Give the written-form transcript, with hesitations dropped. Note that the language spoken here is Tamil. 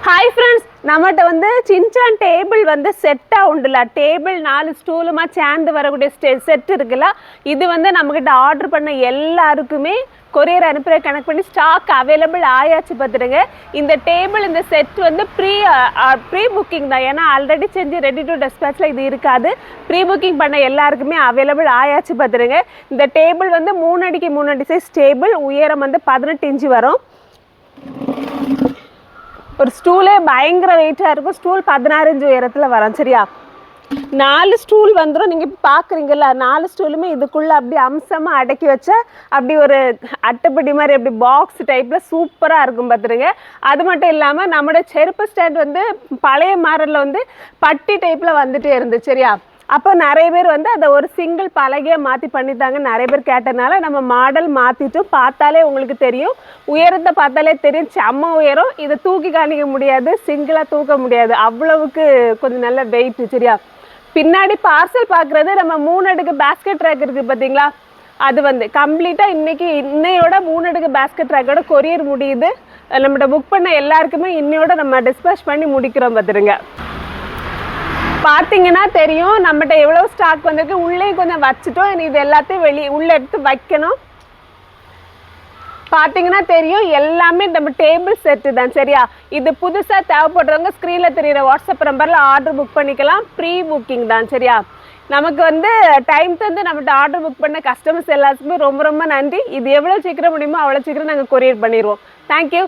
Hi friends, நம்மட்ட வந்து சின்சான் டேபிள் வந்து செட்டா உண்டுல டேபிள் 4 ஸ்டூலுமா சேர்ந்து வரக்கூடிய செட் இருக்குல்ல இது வந்து நம்மகிட்ட ஆர்டர் பண்ண எல்லாருக்குமே கொரியர் அனுப்புற கனெக்ட் பண்ணி ஸ்டாக் அவைலபிள் ஆயாச்சு பார்த்துடுங்க. இந்த டேபிள் இந்த செட் வந்து ப்ரீ புக்கிங் தான். ஏன்னா ஆல்ரெடி செஞ்சு ரெடி டு டெஸ்பேட்ச்ல இது இருக்காது. ப்ரீ புக்கிங் பண்ண எல்லாருக்குமே அவைலபிள் ஆயாச்சு பார்த்துடுங்க. இந்த டேபிள் வந்து 3 அடிக்கு 3 அடி சைஸ் டேபிள், உயரம் வந்து 18 இன்ச்சு வரும். ஒரு ஸ்டூலே பயங்கர வெயிட்டாக இருக்கும். ஸ்டூல் 16 இன்ச்சு உயரத்தில் வரும். சரியா, 4 ஸ்டூல் வந்துடும். நீங்கள் இப்போ பார்க்குறீங்கல்ல 4 ஸ்டூலுமே இதுக்குள்ளே அப்படி அம்சமாக அடக்கி வச்சா அப்படி ஒரு அட்டைப்படி மாதிரி அப்படி பாக்ஸ் டைப்பில் சூப்பராக இருக்கும் பார்த்துருங்க. அது மட்டும் இல்லாமல் நம்மளோட செருப்பு ஸ்டாண்ட் வந்து பழைய மாடலில் வந்து பட்டி டைப்பில் வந்துட்டே இருந்து. சரியா, அப்போ நிறைய பேர் வந்து அதை ஒரு சிங்கிள் பலகையாக மாற்றி பண்ணித்தாங்க நிறைய பேர் கேட்டதுனால நம்ம மாடல் மாற்றிட்டும். பார்த்தாலே உங்களுக்கு தெரியும், உயரத்தை பார்த்தாலே தெரியும், செம்ம உயரம். இதை தூக்கி காணிக்க முடியாது, சிங்கிளாக தூக்க முடியாது, அவ்வளவுக்கு கொஞ்சம் நல்ல வெயிட். சரியா, பின்னாடி பார்சல் பார்க்குறது நம்ம 3 அடுக்கு பேஸ்கெட் ட்ராக் இருக்குது பார்த்தீங்களா, அது வந்து கம்ப்ளீட்டாக இன்னையோட 3 அடுக்கு பேஸ்கெட் ட்ராக்கோட கொரியர் முடியுது. நம்மகிட்ட புக் பண்ண எல்லாருக்குமே இன்னையோட நம்ம டிஸ்பேச் பண்ணி முடிக்கிறோம் பார்த்துருங்க. பார்த்தீங்கன்னா தெரியும் நம்மகிட்ட எவ்வளோ ஸ்டாக் வந்திருக்கு. உள்ளே கொஞ்சம் வச்சுட்டோம், இது எல்லாத்தையும் உள்ளே எடுத்து வைக்கணும். பார்த்தீங்கன்னா தெரியும் எல்லாமே நம்ம டேபிள் செட்டு தான். சரியா, இது புதுசாக தேவைப்படுறவங்க ஸ்க்ரீனில் தெரியுற வாட்ஸ்அப் நம்பரில் ஆர்டர் புக் பண்ணிக்கலாம். ப்ரீ புக்கிங் தான். சரியா, நமக்கு வந்து டைம் தந்து நம்மகிட்ட ஆர்டர் புக் பண்ண கஸ்டமர்ஸ் எல்லாத்துக்குமே ரொம்ப ரொம்ப நன்றி. இது எவ்வளோ சீக்கிரம் முடியுமோ அவ்வளோ சீக்கிரம் நாங்கள் கொரியர் பண்ணிடுவோம். தேங்க்யூ.